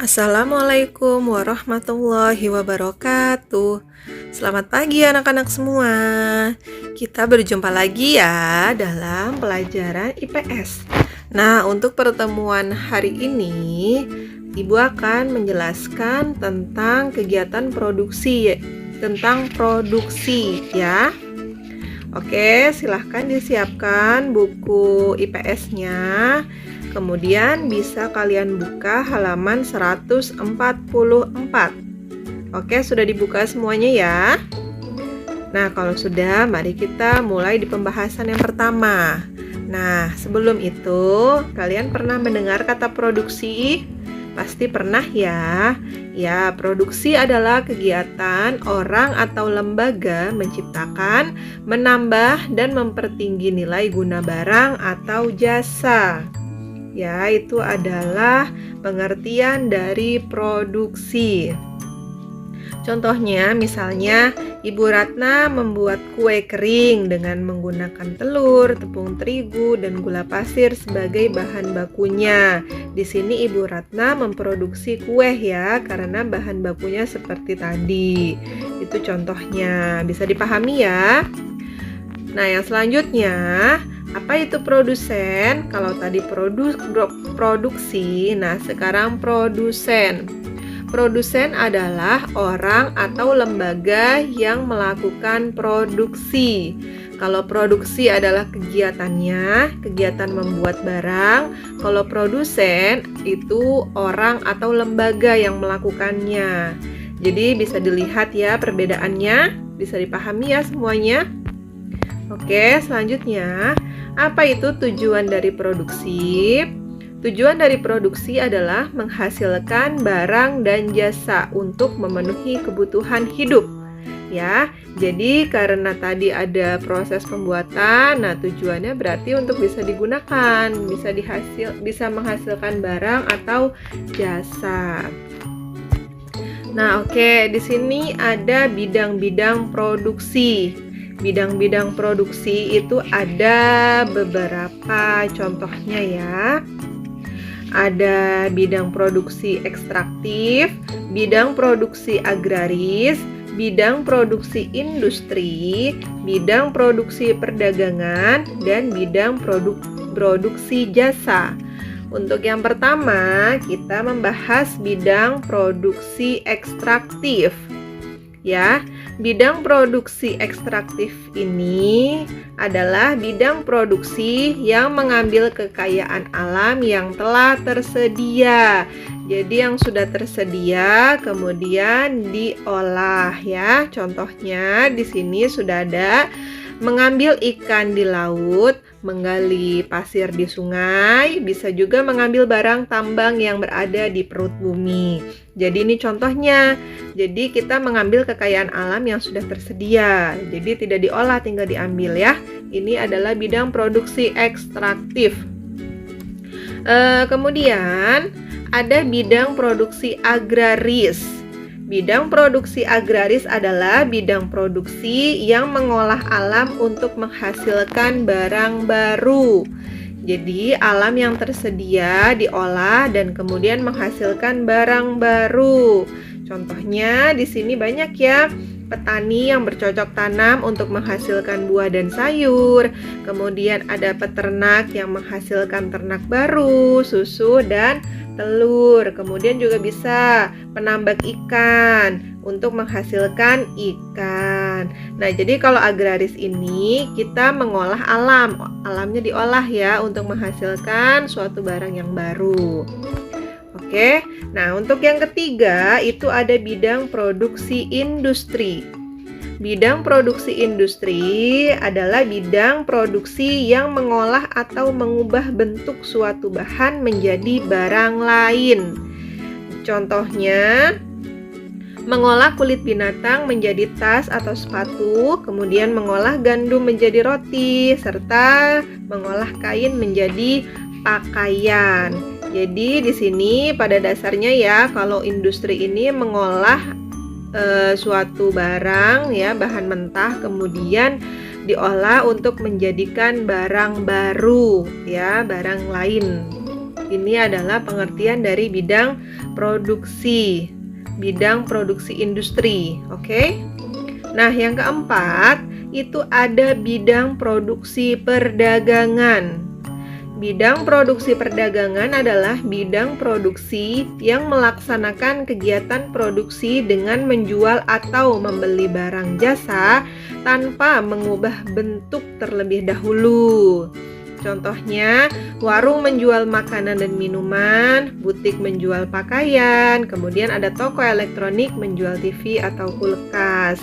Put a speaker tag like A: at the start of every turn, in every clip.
A: Assalamualaikum warahmatullahi wabarakatuh. Selamat pagi anak-anak semua. Kita berjumpa lagi ya dalam pelajaran IPS. Nah, untuk pertemuan hari ini, Ibu akan menjelaskan tentang kegiatan produksi, ya. Oke, silahkan disiapkan buku IPS-nya. Kemudian bisa kalian buka halaman 144. Oke, sudah dibuka semuanya ya. Nah, kalau sudah, mari kita mulai di pembahasan yang pertama. Nah, sebelum itu, kalian pernah mendengar kata produksi? Pasti pernah ya. Ya, produksi adalah kegiatan orang atau lembaga menciptakan, menambah, dan mempertinggi nilai guna barang atau jasa. Ya, itu adalah pengertian dari produksi. Contohnya, misalnya Ibu Ratna membuat kue kering dengan menggunakan telur, tepung terigu, dan gula pasir sebagai bahan bakunya. Di sini Ibu Ratna memproduksi kue ya, karena bahan bakunya seperti tadi. Itu contohnya, bisa dipahami ya. Nah, yang selanjutnya, apa itu produsen? Kalau tadi produksi, nah sekarang produsen. Produsen adalah orang atau lembaga yang melakukan produksi. Kalau produksi adalah kegiatannya, kegiatan membuat barang. Kalau produsen itu orang atau lembaga yang melakukannya. Jadi bisa dilihat ya perbedaannya, bisa dipahami ya semuanya. Oke, selanjutnya, apa itu tujuan dari produksi? Tujuan dari produksi adalah menghasilkan barang dan jasa untuk memenuhi kebutuhan hidup. Ya, jadi karena tadi ada proses pembuatan, nah tujuannya berarti untuk bisa digunakan, bisa menghasilkan barang atau jasa. Nah, oke, di sini ada bidang-bidang produksi. Bidang-bidang produksi itu ada beberapa contohnya ya. Ada bidang produksi ekstraktif, bidang produksi agraris, bidang produksi industri, bidang produksi perdagangan, dan bidang produksi jasa. Untuk yang pertama, kita membahas bidang produksi ekstraktif. Ya, bidang produksi ekstraktif ini adalah bidang produksi yang mengambil kekayaan alam yang telah tersedia. Jadi yang sudah tersedia kemudian diolah ya. Contohnya di sini sudah ada mengambil ikan di laut, menggali pasir di sungai, bisa juga mengambil barang tambang yang berada di perut bumi. Jadi ini contohnya. Jadi kita mengambil kekayaan alam yang sudah tersedia. Jadi tidak diolah, tinggal diambil ya. Ini adalah bidang produksi ekstraktif. Kemudian ada bidang produksi agraris. Bidang produksi agraris adalah bidang produksi yang mengolah alam untuk menghasilkan barang baru. Jadi alam yang tersedia diolah dan kemudian menghasilkan barang baru. Contohnya di sini banyak ya, petani yang bercocok tanam untuk menghasilkan buah dan sayur. Kemudian ada peternak yang menghasilkan ternak baru, susu dan telur. Kemudian juga bisa penambak ikan untuk menghasilkan ikan. Nah, jadi kalau agraris ini kita mengolah alam. Alamnya diolah ya untuk menghasilkan suatu barang yang baru. Oke. Nah, untuk yang ketiga itu ada bidang produksi industri. Bidang produksi industri adalah bidang produksi yang mengolah atau mengubah bentuk suatu bahan menjadi barang lain. Contohnya, mengolah kulit binatang menjadi tas atau sepatu, kemudian mengolah gandum menjadi roti, serta mengolah kain menjadi pakaian. Jadi di sini pada dasarnya ya, kalau industri ini mengolah suatu barang ya, bahan mentah kemudian diolah untuk menjadikan barang baru ya, barang lain. Ini adalah pengertian dari bidang produksi, bidang produksi industri. Oke. Nah, yang keempat itu ada bidang produksi perdagangan. Bidang produksi perdagangan adalah bidang produksi yang melaksanakan kegiatan produksi dengan menjual atau membeli barang jasa tanpa mengubah bentuk terlebih dahulu. Contohnya, warung menjual makanan dan minuman, butik menjual pakaian, kemudian ada toko elektronik menjual TV atau kulkas.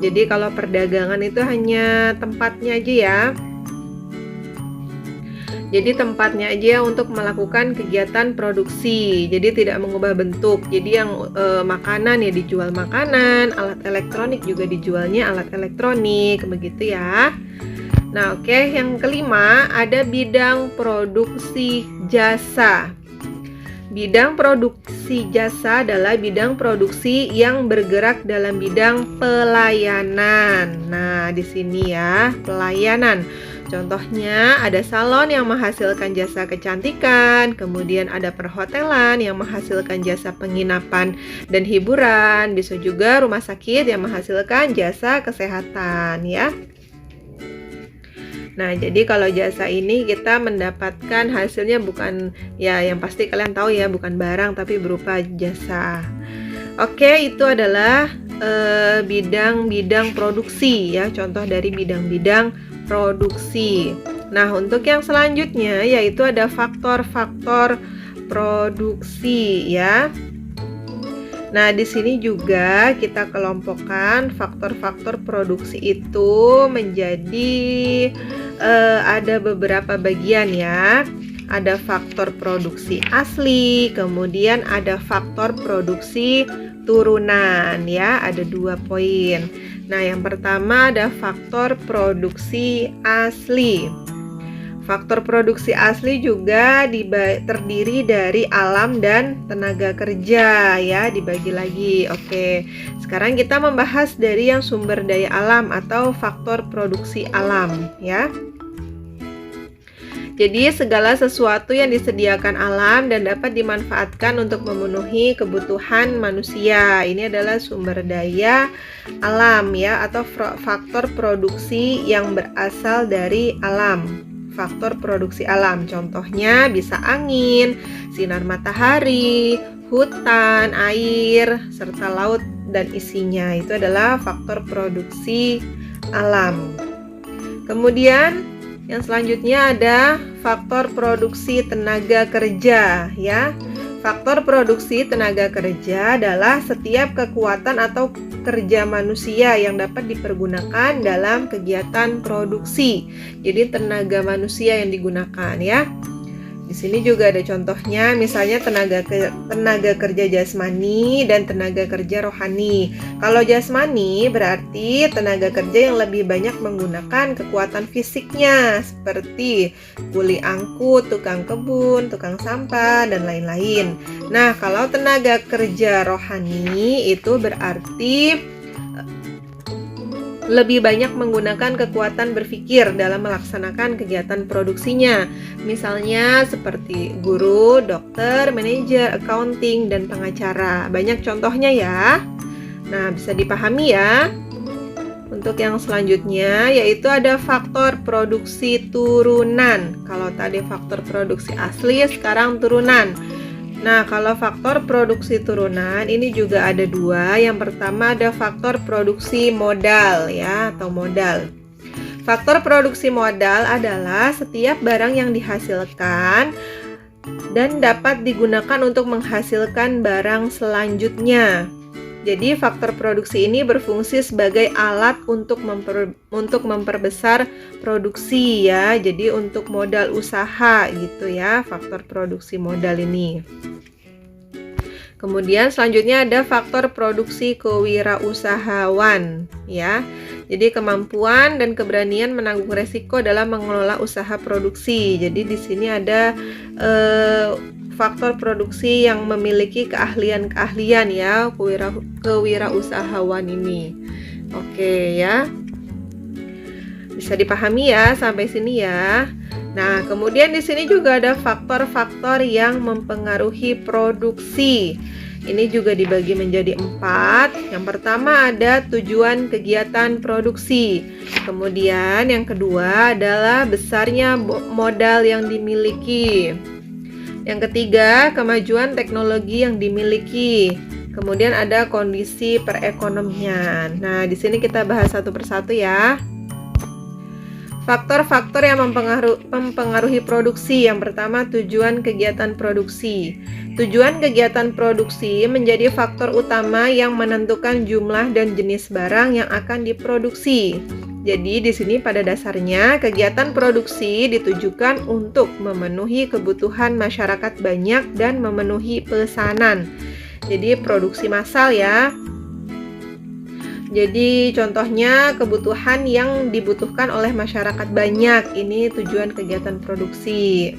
A: Jadi kalau perdagangan itu hanya tempatnya aja ya. Jadi tempatnya aja untuk melakukan kegiatan produksi. Jadi tidak mengubah bentuk. Jadi yang makanan ya dijual makanan, alat elektronik juga dijualnya alat elektronik, begitu ya. Nah, oke, yang kelima ada bidang produksi jasa. Bidang produksi jasa adalah bidang produksi yang bergerak dalam bidang pelayanan. Nah, di sini ya, pelayanan. Contohnya ada salon yang menghasilkan jasa kecantikan, kemudian ada perhotelan yang menghasilkan jasa penginapan dan hiburan, bisa juga rumah sakit yang menghasilkan jasa kesehatan ya. Nah, jadi kalau jasa ini kita mendapatkan hasilnya bukan ya yang pasti kalian tahu ya, bukan barang tapi berupa jasa. Oke, itu adalah bidang-bidang produksi ya, contoh dari bidang-bidang produksi. Nah, untuk yang selanjutnya yaitu ada faktor-faktor produksi ya. Nah, di sini juga kita kelompokkan faktor-faktor produksi itu menjadi ada beberapa bagian ya. Ada faktor produksi asli, kemudian ada faktor produksi turunan ya, ada 2 poin. Nah, yang pertama ada faktor produksi asli. Faktor produksi asli juga terdiri dari alam dan tenaga kerja ya, dibagi lagi. Oke, sekarang kita membahas dari yang sumber daya alam atau faktor produksi alam ya. Jadi segala sesuatu yang disediakan alam dan dapat dimanfaatkan untuk memenuhi kebutuhan manusia. Ini adalah sumber daya alam ya, atau faktor produksi yang berasal dari alam. Faktor produksi alam, contohnya bisa angin, sinar matahari, hutan, air, serta laut dan isinya. Itu adalah faktor produksi alam. Kemudian yang selanjutnya ada faktor produksi tenaga kerja ya. Faktor produksi tenaga kerja adalah setiap kekuatan atau kerja manusia yang dapat dipergunakan dalam kegiatan produksi. Jadi tenaga manusia yang digunakan ya. Di sini juga ada contohnya, misalnya tenaga kerja jasmani dan tenaga kerja rohani. Kalau jasmani berarti tenaga kerja yang lebih banyak menggunakan kekuatan fisiknya, seperti kuli angkut, tukang kebun, tukang sampah, dan lain-lain. Nah, kalau tenaga kerja rohani itu berarti lebih banyak menggunakan kekuatan berpikir dalam melaksanakan kegiatan produksinya. Misalnya seperti guru, dokter, manajer, accounting, dan pengacara. Banyak contohnya ya. Nah, bisa dipahami ya. Untuk yang selanjutnya yaitu ada faktor produksi turunan. Kalau tadi faktor produksi asli, sekarang turunan. Nah, kalau faktor produksi turunan ini juga ada 2. Yang pertama ada faktor produksi modal ya, atau modal. Faktor produksi modal adalah setiap barang yang dihasilkan dan dapat digunakan untuk menghasilkan barang selanjutnya. Jadi faktor produksi ini berfungsi sebagai alat untuk memperbesar produksi ya. Jadi untuk modal usaha gitu ya, faktor produksi modal ini. Kemudian selanjutnya ada faktor produksi kewirausahawan ya. Jadi kemampuan dan keberanian menanggung resiko dalam mengelola usaha produksi. Jadi di sini ada faktor produksi yang memiliki keahlian-keahlian ya, kewirausahawan ini. Oke ya. Bisa dipahami ya sampai sini ya. Nah, kemudian di sini juga ada faktor-faktor yang mempengaruhi produksi. Ini juga dibagi menjadi 4. Yang pertama ada tujuan kegiatan produksi. Kemudian yang kedua adalah besarnya modal yang dimiliki. Yang ketiga, kemajuan teknologi yang dimiliki. Kemudian ada kondisi perekonomian. Nah, di sini kita bahas satu persatu ya. Faktor-faktor yang mempengaruhi produksi. Yang pertama, tujuan kegiatan produksi. Tujuan kegiatan produksi menjadi faktor utama yang menentukan jumlah dan jenis barang yang akan diproduksi. Jadi di sini pada dasarnya kegiatan produksi ditujukan untuk memenuhi kebutuhan masyarakat banyak dan memenuhi pesanan. Jadi produksi massal ya. Jadi contohnya kebutuhan yang dibutuhkan oleh masyarakat banyak, ini tujuan kegiatan produksi.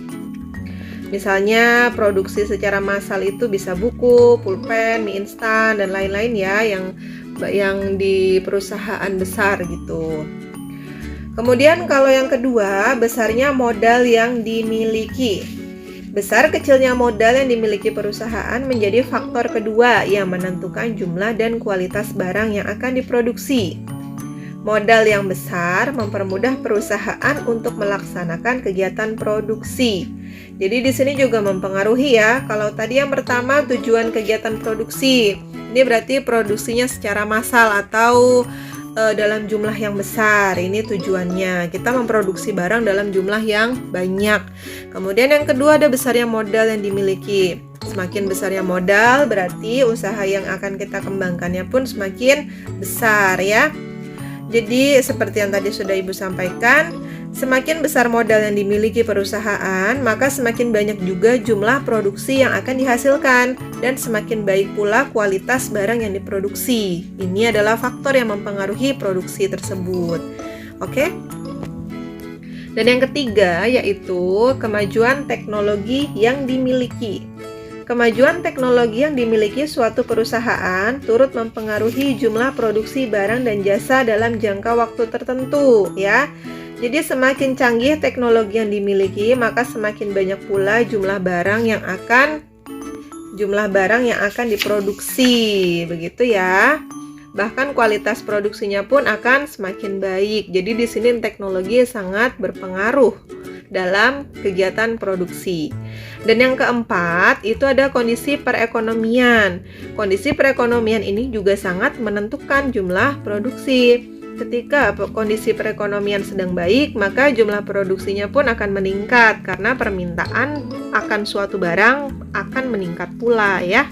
A: Misalnya produksi secara massal itu bisa buku, pulpen, mie instan dan lain-lain ya yang di perusahaan besar gitu. Kemudian kalau yang kedua, besarnya modal yang dimiliki. Besar kecilnya modal yang dimiliki perusahaan menjadi faktor kedua yang menentukan jumlah dan kualitas barang yang akan diproduksi. Modal yang besar mempermudah perusahaan untuk melaksanakan kegiatan produksi. Jadi di sini juga mempengaruhi ya. Kalau tadi yang pertama tujuan kegiatan produksi, ini berarti produksinya secara massal atau dalam jumlah yang besar. Ini tujuannya kita memproduksi barang dalam jumlah yang banyak. Kemudian yang kedua ada besarnya modal yang dimiliki. Semakin besarnya modal berarti usaha yang akan kita kembangkannya pun semakin besar ya. Jadi seperti yang tadi sudah Ibu sampaikan, semakin besar modal yang dimiliki perusahaan, maka semakin banyak juga jumlah produksi yang akan dihasilkan dan semakin baik pula kualitas barang yang diproduksi. Ini adalah faktor yang mempengaruhi produksi tersebut. Oke? Dan yang ketiga yaitu kemajuan teknologi yang dimiliki. Kemajuan teknologi yang dimiliki suatu perusahaan turut mempengaruhi jumlah produksi barang dan jasa dalam jangka waktu tertentu ya. Jadi semakin canggih teknologi yang dimiliki, maka semakin banyak pula jumlah barang yang akan diproduksi, begitu ya. Bahkan kualitas produksinya pun akan semakin baik. Jadi di sini teknologi sangat berpengaruh dalam kegiatan produksi. Dan yang keempat, itu ada kondisi perekonomian. Kondisi perekonomian ini juga sangat menentukan jumlah produksi. Ketika kondisi perekonomian sedang baik, maka jumlah produksinya pun akan meningkat karena permintaan akan suatu barang akan meningkat pula ya.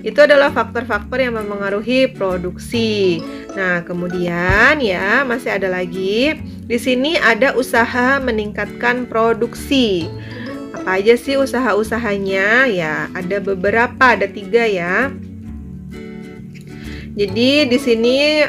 A: Itu adalah faktor-faktor yang mempengaruhi produksi. Nah, kemudian ya, masih ada lagi. Di sini ada usaha meningkatkan produksi. Apa aja sih usaha-usahanya? Ya, ada beberapa, ada 3 ya. Jadi di sini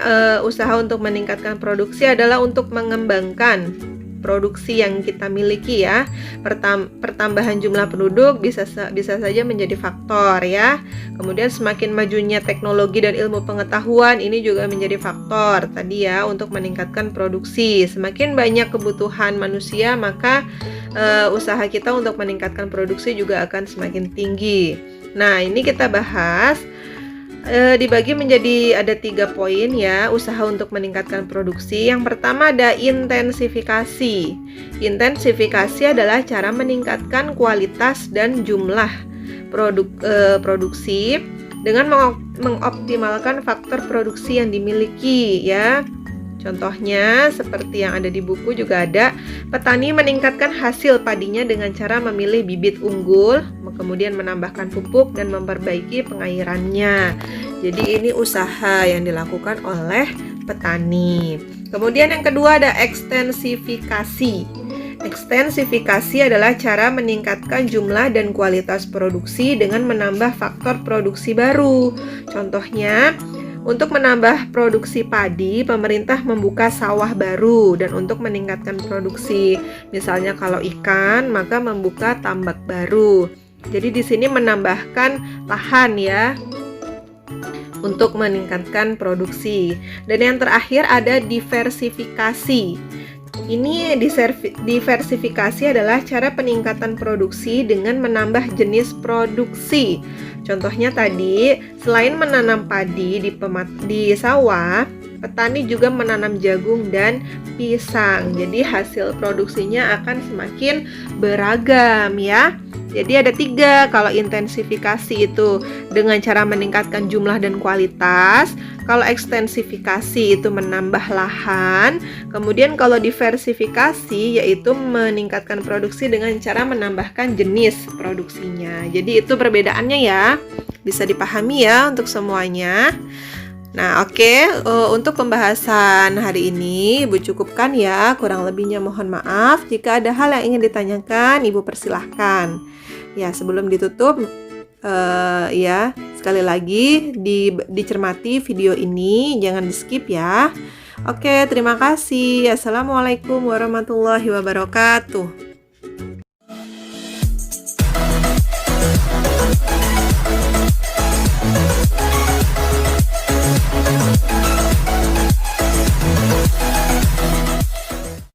A: usaha untuk meningkatkan produksi adalah untuk mengembangkan produksi yang kita miliki ya. Pertambahan jumlah penduduk bisa saja menjadi faktor ya. Kemudian semakin majunya teknologi dan ilmu pengetahuan ini juga menjadi faktor tadi ya untuk meningkatkan produksi. Semakin banyak kebutuhan manusia maka usaha kita untuk meningkatkan produksi juga akan semakin tinggi. Nah, ini kita bahas dibagi menjadi ada 3 poin ya, usaha untuk meningkatkan produksi. Yang pertama ada intensifikasi. Intensifikasi adalah cara meningkatkan kualitas dan jumlah produksi dengan mengoptimalkan faktor produksi yang dimiliki ya. Contohnya seperti yang ada di buku juga ada, petani meningkatkan hasil padinya dengan cara memilih bibit unggul, kemudian menambahkan pupuk dan memperbaiki pengairannya. Jadi ini usaha yang dilakukan oleh petani. Kemudian yang kedua ada ekstensifikasi. Ekstensifikasi adalah cara meningkatkan jumlah dan kualitas produksi dengan menambah faktor produksi baru. Contohnya, untuk menambah produksi padi, pemerintah membuka sawah baru dan untuk meningkatkan produksi, misalnya kalau ikan, maka membuka tambak baru. Jadi di sini menambahkan lahan ya. untuk meningkatkan produksi. Dan yang terakhir ada diversifikasi. Ini diversifikasi adalah cara peningkatan produksi dengan menambah jenis produksi. Contohnya tadi, selain menanam padi di sawah, petani juga menanam jagung dan pisang. Jadi hasil produksinya akan semakin beragam ya. Jadi ada 3, kalau intensifikasi itu dengan cara meningkatkan jumlah dan kualitas. Kalau ekstensifikasi itu menambah lahan. Kemudian kalau diversifikasi yaitu meningkatkan produksi dengan cara menambahkan jenis produksinya. Jadi itu perbedaannya ya. Bisa dipahami ya untuk semuanya. Nah, oke. Untuk pembahasan hari ini Ibu cukupkan ya. Kurang lebihnya mohon maaf. Jika ada hal yang ingin ditanyakan, Ibu persilahkan. Ya, sebelum ditutup, ya sekali lagi dicermati video ini, jangan di skip ya. Oke, terima kasih. Assalamualaikum warahmatullahi wabarakatuh.